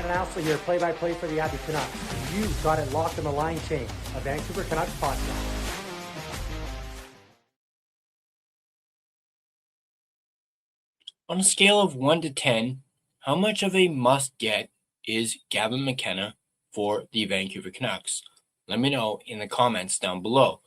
Gavin Astley here, play-by-play for the Edmonton Canucks. You got it locked on the line change, a Vancouver Canucks podcast. On a scale of 1 to 10, how much of a must-get is Gavin McKenna for the Vancouver Canucks? Let me know in the comments down below.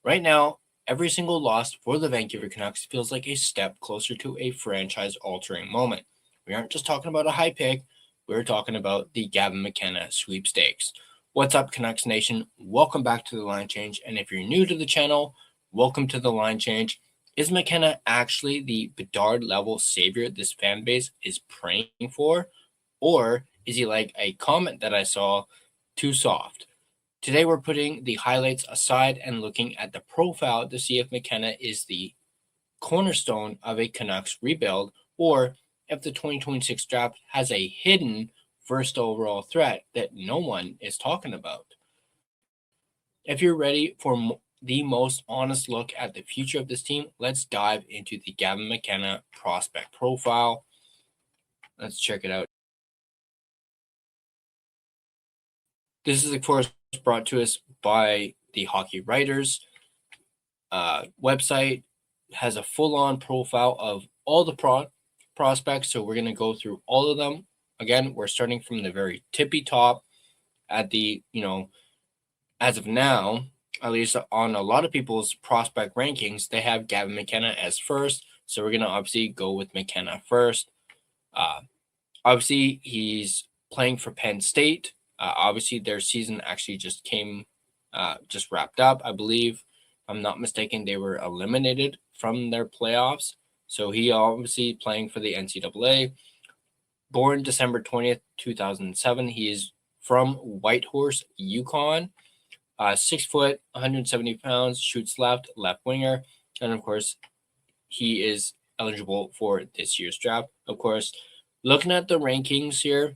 Right now, every single loss for the Vancouver Canucks feels like a step closer to a franchise-altering moment. We aren't just talking about a high pick, we're talking about the Gavin McKenna sweepstakes. What's up, Canucks Nation? Welcome back to the Line Change, and if you're new to the channel, welcome to the Line Change. Is McKenna actually the Bedard-level savior this fan base is praying for? Or is he like a comment that I saw, too soft? Today we're putting the highlights aside and looking at the profile to see if McKenna is the cornerstone of a Canucks rebuild, or if the 2026 draft has a hidden first overall threat that no one is talking about. If you're ready for the most honest look at the future of this team, let's dive into the Gavin McKenna prospect profile. Let's check it out. This is, of course, brought to us by the Hockey Writers website. Has a full-on profile of all the prospects, so we're going to go through all of them. Again, we're starting from the very tippy top at the, as of now, at least on a lot of people's prospect rankings, they have Gavin McKenna as first. So we're going to obviously go with McKenna first. Obviously, he's playing for Penn State. Obviously, their season actually just wrapped up, I believe. If I'm not mistaken, they were eliminated from their playoffs. So he obviously playing for the NCAA. Born December 20th, 2007. He is from Whitehorse, Yukon. 6 foot, 170 pounds, shoots left winger. And of course, he is eligible for this year's draft. Of course, looking at the rankings here,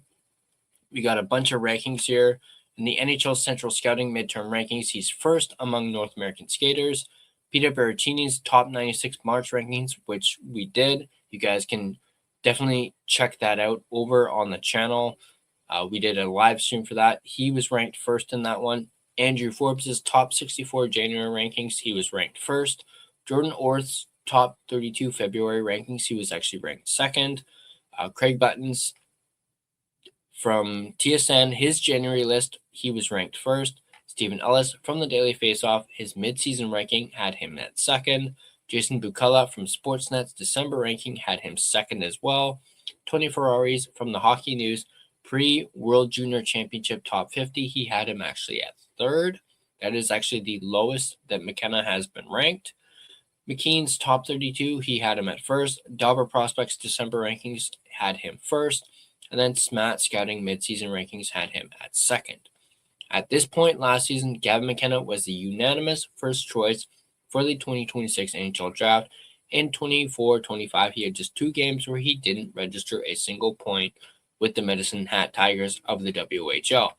we got a bunch of rankings here. In the NHL Central Scouting midterm rankings, he's first among North American skaters. Peter Berrettini's top 96 March rankings, which we did. You guys can definitely check that out over on the channel. We did a live stream for that. He was ranked first in that one. Andrew Forbes' top 64 January rankings, he was ranked first. Jordan Orth's top 32 February rankings, he was actually ranked second. Craig Button's from TSN, his January list, he was ranked first. Stephen Ellis from the Daily Faceoff, his midseason ranking had him at second. Jason Bukala from Sportsnet's December ranking had him second as well. Tony Ferraris from the Hockey News pre-World Junior Championship top 50, he had him actually at third. That is actually the lowest that McKenna has been ranked. McKean's top 32, he had him at first. Dauber Prospects December rankings had him first. And then SMAT Scouting midseason rankings had him at second. At this point last season, Gavin McKenna was the unanimous first choice for the 2026 NHL draft. In 24-25, he had just 2 games where he didn't register a single point with the Medicine Hat Tigers of the WHL,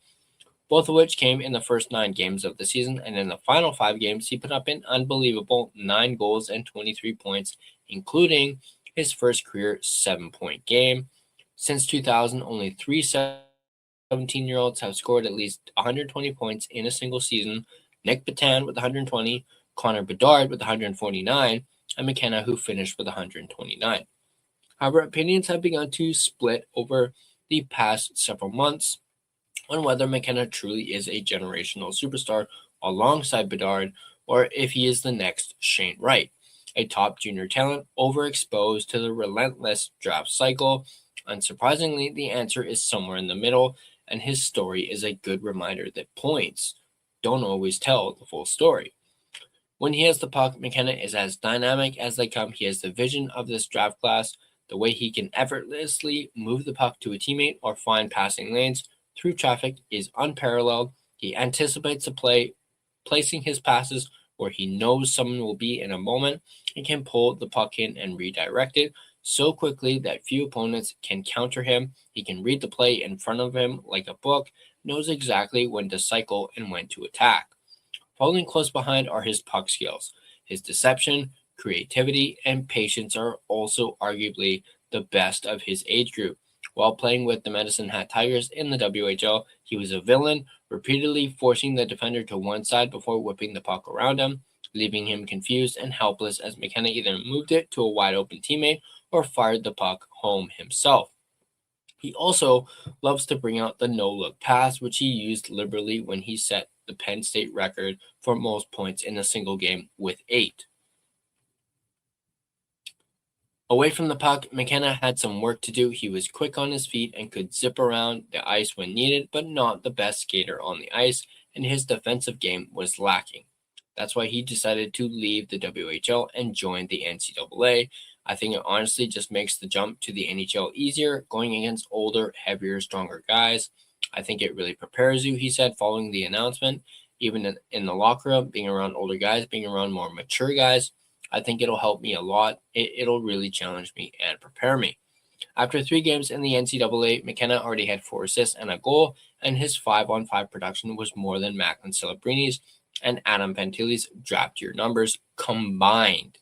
both of which came in the first 9 games of the season, and in the final 5 games, he put up an unbelievable 9 goals and 23 points, including his first career 7-point game. Since 2000, only 3 17-year-olds have scored at least 120 points in a single season. Nick Petan with 120, Connor Bedard with 149, and McKenna, who finished with 129. However, opinions have begun to split over the past several months on whether McKenna truly is a generational superstar alongside Bedard, or if he is the next Shane Wright, a top junior talent overexposed to the relentless draft cycle. Unsurprisingly, the answer is somewhere in the middle, and his story is a good reminder that points don't always tell the full story. When he has the puck, McKenna is as dynamic as they come. He has the vision of this draft class. The way he can effortlessly move the puck to a teammate or find passing lanes through traffic is unparalleled. He anticipates the play, placing his passes where he knows someone will be in a moment, and can pull the puck in and redirect it so quickly that few opponents can counter him. He can read the play in front of him like a book, knows exactly when to cycle and when to attack. Following close behind are his puck skills. His deception, creativity, and patience are also arguably the best of his age group. While playing with the Medicine Hat Tigers in the WHL, he was a villain, repeatedly forcing the defender to one side before whipping the puck around him, leaving him confused and helpless as McKenna either moved it to a wide-open teammate or fired the puck home himself. He also loves to bring out the no-look pass, which he used liberally when he set the Penn State record for most points in a single game with 8. Away from the puck, McKenna had some work to do. He was quick on his feet and could zip around the ice when needed, but not the best skater on the ice, and his defensive game was lacking. That's why he decided to leave the WHL and join the NCAA. I think it honestly just makes the jump to the NHL easier, going against older, heavier, stronger guys. I think it really prepares you, he said following the announcement. Even in the locker room, being around older guys, being around more mature guys, I think it'll help me a lot. It'll really challenge me and prepare me. After 3 games in the NCAA, McKenna already had 4 assists and a goal, and his 5-on-5 production was more than Macklin Celebrini's and Adam Fantilli's draft year numbers combined.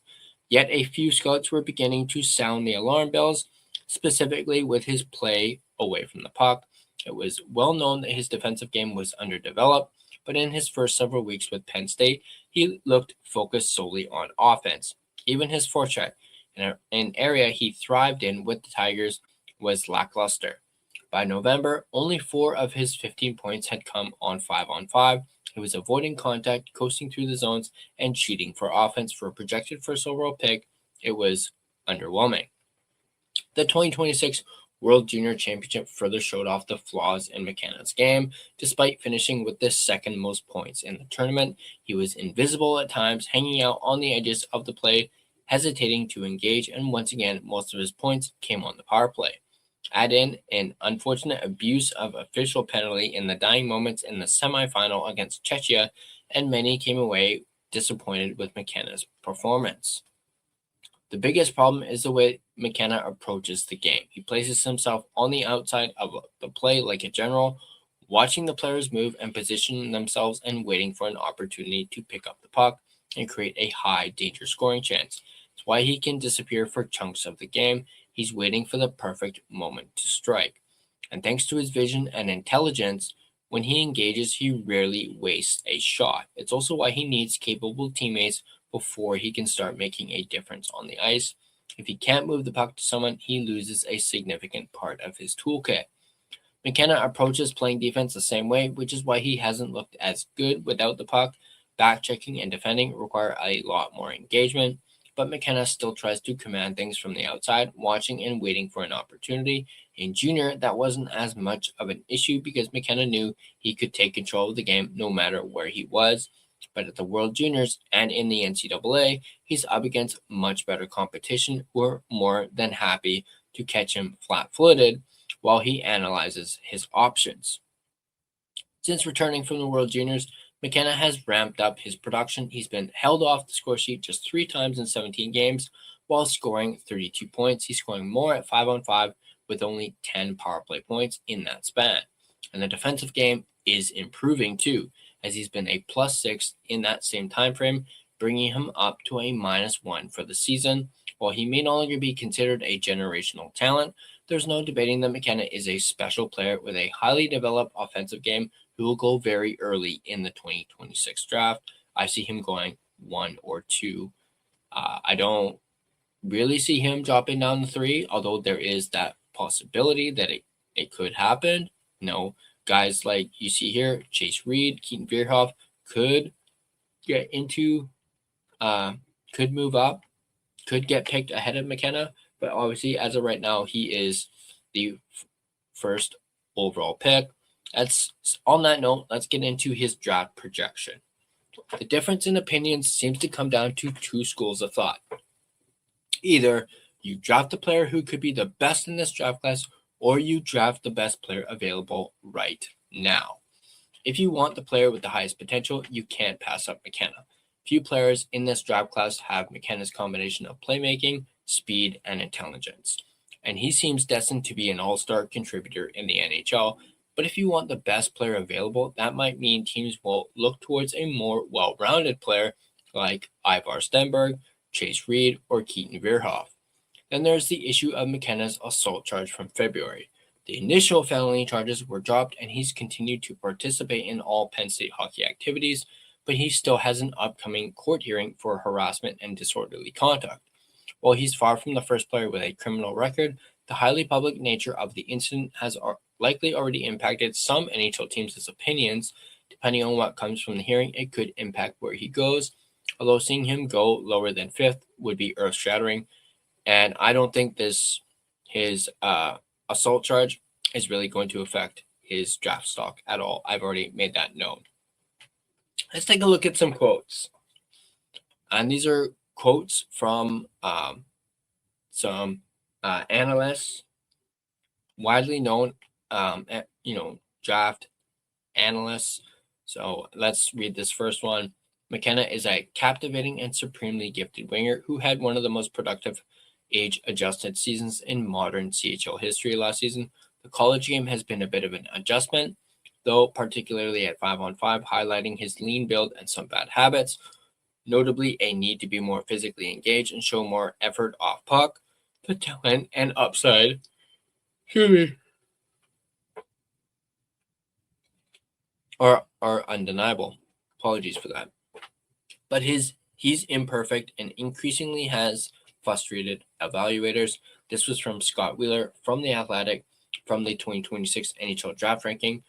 Yet a few scouts were beginning to sound the alarm bells, specifically with his play away from the puck. It was well known that his defensive game was underdeveloped, but in his first several weeks with Penn State, he looked focused solely on offense. Even his forecheck, an area he thrived in with the Tigers, was lackluster. By November, only 4 of his 15 points had come on 5-on-5. He was avoiding contact, coasting through the zones, and cheating for offense. For a projected first overall pick, it was underwhelming. The 2026 World Junior Championship further showed off the flaws in McKenna's game. Despite finishing with the second most points in the tournament, he was invisible at times, hanging out on the edges of the play, hesitating to engage, and once again, most of his points came on the power play. Add in an unfortunate abuse of official penalty in the dying moments in the semifinal against Czechia, and many came away disappointed with McKenna's performance. The biggest problem is the way McKenna approaches the game. He places himself on the outside of the play like a general, watching the players move and position themselves and waiting for an opportunity to pick up the puck and create a high danger scoring chance. It's why he can disappear for chunks of the game. He's waiting for the perfect moment to strike. And thanks to his vision and intelligence, when he engages, he rarely wastes a shot. It's also why he needs capable teammates before he can start making a difference on the ice. If he can't move the puck to someone, he loses a significant part of his toolkit. McKenna approaches playing defense the same way, which is why he hasn't looked as good without the puck. Back-checking and defending require a lot more engagement, but McKenna still tries to command things from the outside, watching and waiting for an opportunity. In junior, that wasn't as much of an issue because McKenna knew he could take control of the game no matter where he was. But at the World Juniors and in the NCAA, he's up against much better competition who are more than happy to catch him flat-footed while he analyzes his options. Since returning from the World Juniors, McKenna has ramped up his production. He's been held off the score sheet just 3 times in 17 games while scoring 32 points. He's scoring more at 5-on-5 with only 10 power play points in that span. And the defensive game is improving too, as he's been a +6 in that same time frame, bringing him up to a -1 for the season. While he may no longer be considered a generational talent, there's no debating that McKenna is a special player with a highly developed offensive game who will go very early in the 2026 draft. I see him going 1 or 2. I don't really see him dropping down to 3, although there is that possibility that it could happen. Guys like you see here, Chase Reed, Keaton Vierhoff could get into, could move up, could get picked ahead of McKenna, but obviously as of right now, he is the first overall pick. On that note, let's get into his draft projection. The difference in opinions seems to come down to 2 schools of thought. Either you draft a player who could be the best in this draft class, or you draft the best player available right now. If you want the player with the highest potential, you can't pass up McKenna. Few players in this draft class have McKenna's combination of playmaking, speed, and intelligence. And he seems destined to be an all-star contributor in the NHL. But if you want the best player available, that might mean teams will look towards a more well-rounded player like Ivar Stenberg, Chase Reed, or Keaton Vierhoff. Then there's the issue of McKenna's assault charge from February. The initial felony charges were dropped, and he's continued to participate in all Penn State hockey activities, but he still has an upcoming court hearing for harassment and disorderly conduct. While he's far from the first player with a criminal record, the highly public nature of the incident has likely already impacted some NHL teams' opinions. Depending on what comes from the hearing, it could impact where he goes, although seeing him go lower than 5th would be earth-shattering, and I don't think his assault charge is really going to affect his draft stock at all. I've already made that known. Let's take a look at some quotes. And these are quotes from some analysts, widely known, draft analysts. So let's read this first one. McKenna is a captivating and supremely gifted winger who had one of the most productive age-adjusted seasons in modern CHL history last season. The college game has been a bit of an adjustment, though particularly at 5-on-5, highlighting his lean build and some bad habits, notably a need to be more physically engaged and show more effort off puck. The talent and upside are undeniable. Apologies for that. But he's imperfect and increasingly has frustrated evaluators. This was from Scott Wheeler from The Athletic from the 2026 NHL draft ranking.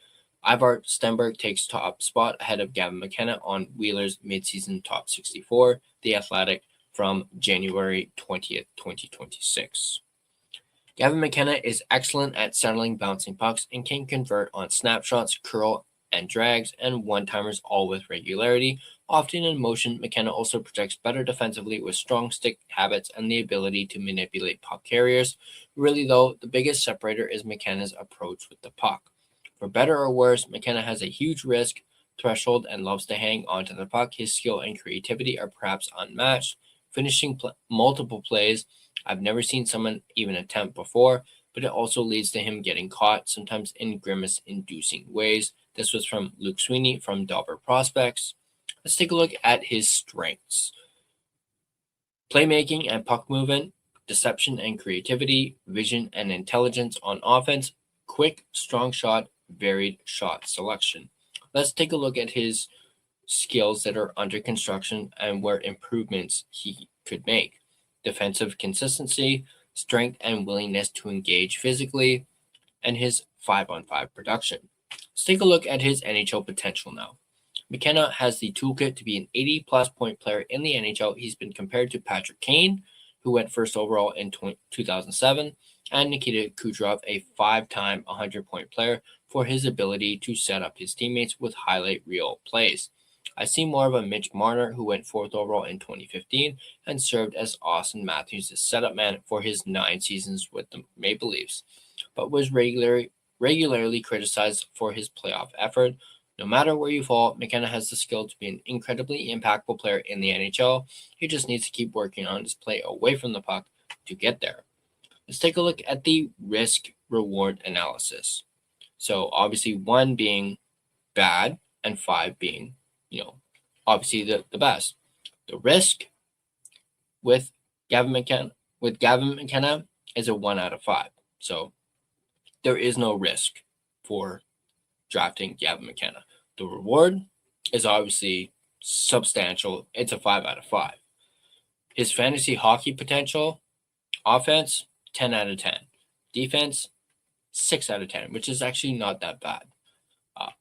Ivar Stenberg takes top spot ahead of Gavin McKenna on Wheeler's midseason top 64, The Athletic from January 20th, 2026. Gavin McKenna is excellent at settling bouncing pucks and can convert on snapshots, curl, and drags, and one-timers, all with regularity. Often in motion, McKenna also projects better defensively with strong stick habits and the ability to manipulate puck carriers. Really, though, the biggest separator is McKenna's approach with the puck. For better or worse, McKenna has a huge risk threshold and loves to hang onto the puck. His skill and creativity are perhaps unmatched. Finishing multiple plays, I've never seen someone even attempt before, but it also leads to him getting caught, sometimes in grimace-inducing ways. This was from Luke Sweeney from Dauber Prospects. Let's take a look at his strengths. Playmaking and puck movement, deception and creativity, vision and intelligence on offense, quick, strong shot, varied shot selection. Let's take a look at his skills that are under construction and where improvements he could make. Defensive consistency, strength and willingness to engage physically, and his 5-on-5 production. Let's take a look at his NHL potential now. McKenna has the toolkit to be an 80-plus point player in the NHL. He's been compared to Patrick Kane, who went first overall in 2007, and Nikita Kucherov, a 5-time 100-point player, for his ability to set up his teammates with highlight reel plays. I see more of a Mitch Marner, who went 4th overall in 2015 and served as Austin Matthews' setup man for his 9 seasons with the Maple Leafs, but was regularly criticized for his playoff effort. No matter where you fall, McKenna has the skill to be an incredibly impactful player in the NHL. He just needs to keep working on his play away from the puck to get there. Let's take a look at the risk-reward analysis. So obviously 1 being bad and 5 being, obviously the best. The risk with Gavin McKenna is a 1 out of 5. So there is no risk for drafting Gavin McKenna. The reward is obviously substantial. It's a 5 out of 5. His fantasy hockey potential, offense, 10 out of 10. Defense, 6 out of 10, which is actually not that bad.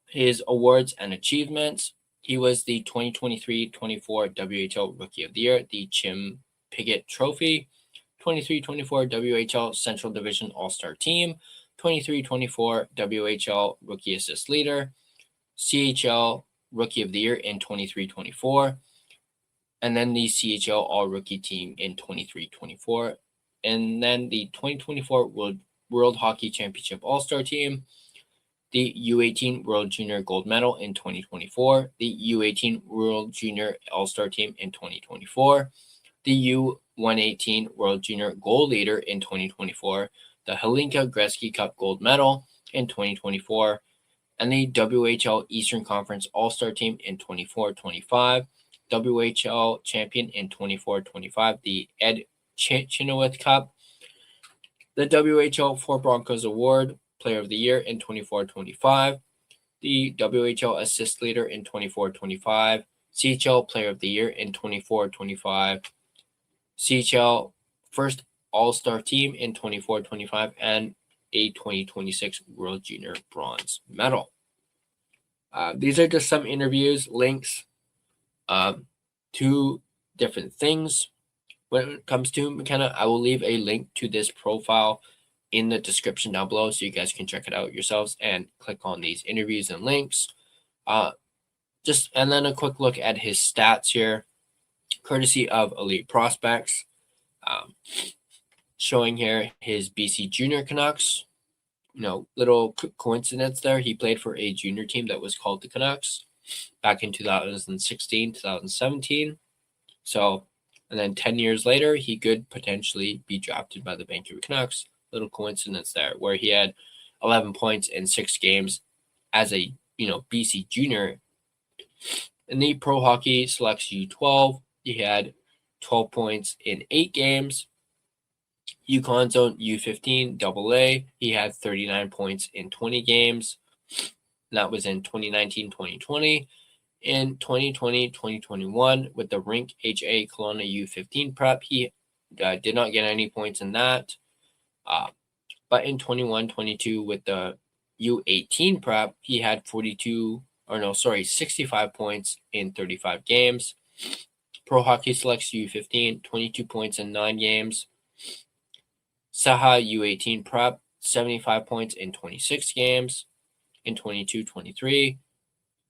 His awards and achievements, he was the 2023-24 WHL Rookie of the Year, the Jim Piggott Trophy, 23-24 WHL Central Division All-Star Team, 23-24 WHL Rookie Assist Leader, CHL Rookie of the Year in 23-24, and then the CHL All-Rookie Team in 23-24, and then the 2024 World Hockey Championship All-Star Team, the U18 World Junior Gold Medal in 2024, the U18 World Junior All-Star Team in 2024, the U118 World Junior Gold Leader in 2024, the Helinka Gretzky Cup Gold Medal in 2024, and the WHL Eastern Conference All-Star Team in 24-25, WHL Champion in 24-25, the Ed Chenoweth Cup, the WHL 4 Broncos Award, Player of the Year in 24-25, the WHL Assist Leader in 24-25, CHL Player of the Year in 24-25, CHL First All-Star Team in 24-25, and a 2026 World Junior Bronze Medal. These are just some interviews, links to different things. When it comes to McKenna, I will leave a link to this profile in the description down below so you guys can check it out yourselves and click on these interviews and links. And then a quick look at his stats here, courtesy of Elite Prospects, showing here his BC Junior Canucks. Little coincidence there. He played for a junior team that was called the Canucks back in 2016, 2017. So, and then 10 years later, he could potentially be drafted by the Vancouver Canucks. Little coincidence there, where he had 11 points in 6 games as a BC junior. In the Pro Hockey Selects U12, he had 12 points in 8 games. Yukon Zone U15 AA, he had 39 points in 20 games. That was in 2019-2020. In 2020-2021, with the Rink HA Kelowna U15 prep, he did not get any points in that. But in 21-22, with the U18 prep, he had 65 points in 35 games. Pro Hockey Selects U15, 22 points in 9 games. Saha U18 prep, 75 points in 26 games. In 22-23,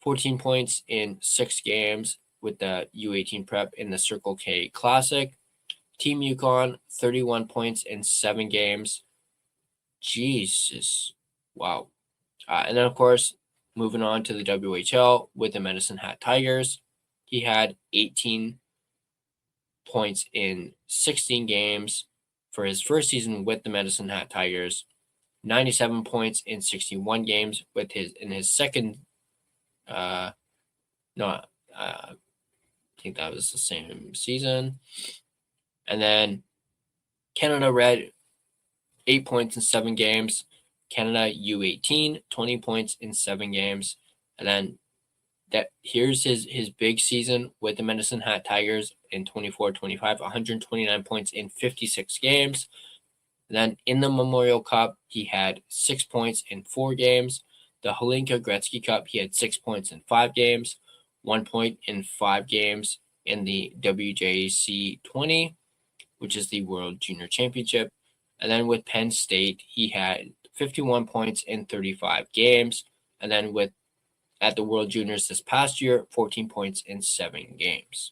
14 points in 6 games with the U18 prep in the Circle K Classic. Team Yukon, 31 points in 7 games. Jesus. Wow. And then, of course, moving on to the WHL with the Medicine Hat Tigers, he had 18 points in 16 games for his first season with the Medicine Hat Tigers, 97 points in 61 games in his second. I think that was the same season. And then Canada Red, 8 points in 7 games. Canada U18, 20 points in 7 games. And then here's his big season with the Medicine Hat Tigers in 24-25, 129 points in 56 games. And then in the Memorial Cup, he had 6 points in 4 games. The Hlinka Gretzky Cup, he had 6 points in 5 games, 1 point in 5 games in the WJC 20, which is the World Junior Championship. And then with Penn State, he had 51 points in 35 games. And then at the World Juniors this past year, 14 points in 7 games.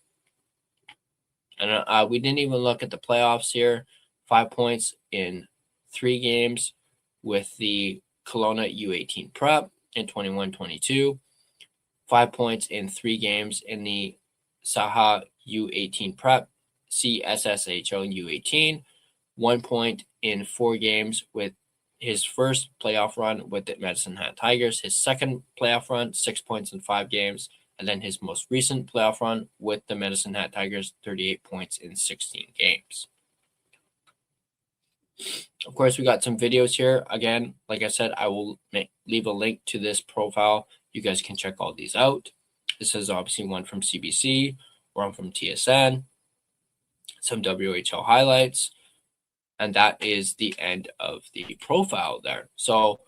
And we didn't even look at the playoffs here. 5 points in 3 games with the Kelowna U18 prep in 21-22. 5 points in 3 games in the Saha U18 prep, CSSHL U18. 1 point in 4 games with his first playoff run with the Medicine Hat Tigers. His second playoff run, 6 points in 5 games. And then his most recent playoff run with the Medicine Hat Tigers, 38 points in 16 games. Of course, we got some videos here. Again, like I said, I will leave a link to this profile. You guys can check all these out. This is obviously one from CBC, one from TSN, some WHL highlights, and that is the end of the profile there. So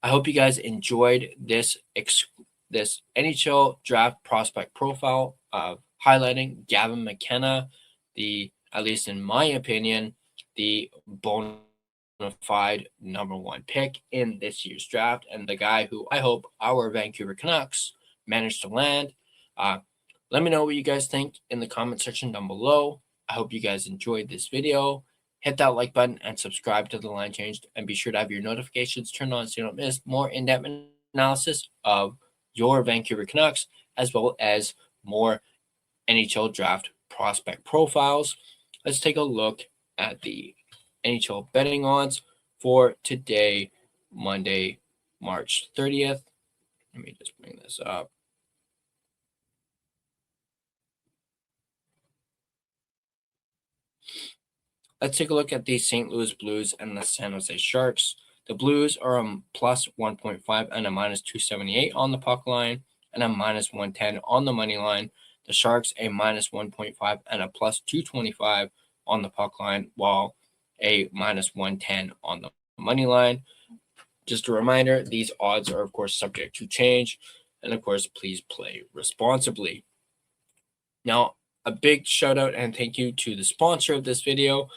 I hope you guys enjoyed this NHL draft prospect profile of highlighting Gavin McKenna, at least in my opinion, the bona fide number 1 pick in this year's draft, and the guy who I hope our Vancouver Canucks managed to land. Let me know what you guys think in the comment section down below. I hope you guys enjoyed this video. Hit that like button and subscribe to The Line Changed, and be sure to have your notifications turned on so you don't miss more in-depth analysis of your Vancouver Canucks, as well as more NHL draft prospect profiles. Let's take a look at the NHL betting odds for today, Monday, March 30th. Let me just bring this up. Let's take a look at the St. Louis Blues and the San Jose Sharks. The Blues are a plus 1.5 and a minus 278 on the puck line and a minus 110 on the money line. The Sharks a minus 1.5 and a plus 225 on the puck line, while a minus 110 on the money line. Just a reminder, these odds are, of course, subject to change. And, of course, please play responsibly. Now, a big shout out and thank you to the sponsor of this video,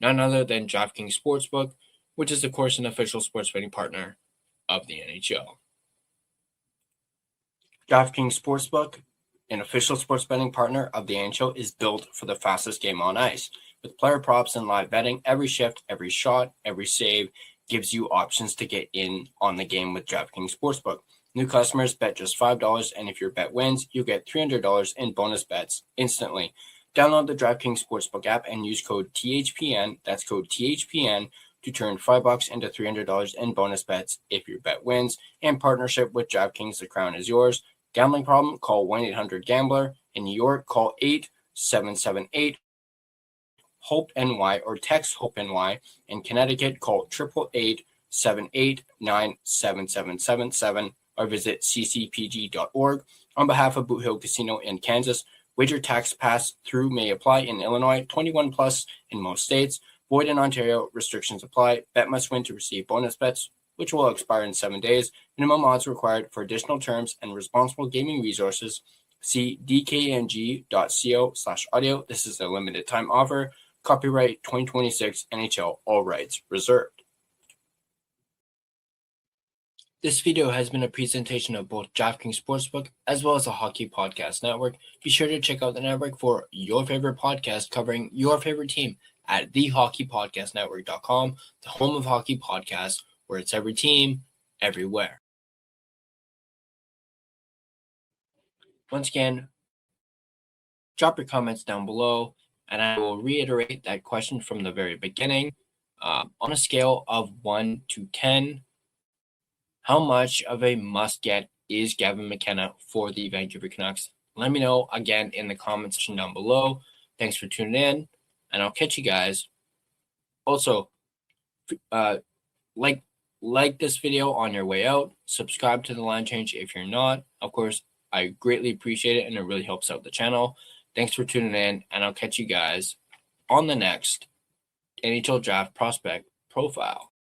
none other than DraftKings Sportsbook, which is, of course, an official sports betting partner of the NHL. DraftKings Sportsbook, an official sports betting partner of the NHL, is built for the fastest game on ice. With player props and live betting, every shift, every shot, every save gives you options to get in on the game with DraftKings Sportsbook. New customers bet just $5, and if your bet wins, you get $300 in bonus bets instantly. Download the DraftKings Sportsbook app and use code THPN, that's code THPN, to turn $5 into $300 in bonus bets if your bet wins. In partnership with DraftKings, the crown is yours. Gambling problem? Call 1-800-GAMBLER. In New York, call 877-8-HOPE-NY or text HOPE-NY. In Connecticut, call 888-789-7777 or visit ccpg.org. On behalf of Boot Hill Casino in Kansas, wager tax pass-through may apply in Illinois, 21 plus in most states. Void in Ontario, restrictions apply. Bet must win to receive bonus bets, which will expire in 7 days. Minimum odds required. For additional terms and responsible gaming resources, see dkng.co/audio. This is a limited time offer. Copyright 2026 NHL, all rights reserved. This video has been a presentation of both DraftKings Sportsbook as well as the Hockey Podcast Network. Be sure to check out the network for your favorite podcast covering your favorite team at thehockeypodcastnetwork.com, the home of hockey podcasts, where it's every team, everywhere. Once again, drop your comments down below, and I will reiterate that question from the very beginning. On a scale of 1 to 10, how much of a must-get is Gavin McKenna for the Vancouver Canucks? Let me know again in the comments section down below. Thanks for tuning in, and I'll catch you guys. Also, like this video on your way out. Subscribe to the Line Change if you're not. Of course, I greatly appreciate it, and it really helps out the channel. Thanks for tuning in, and I'll catch you guys on the next NHL Draft Prospect Profile.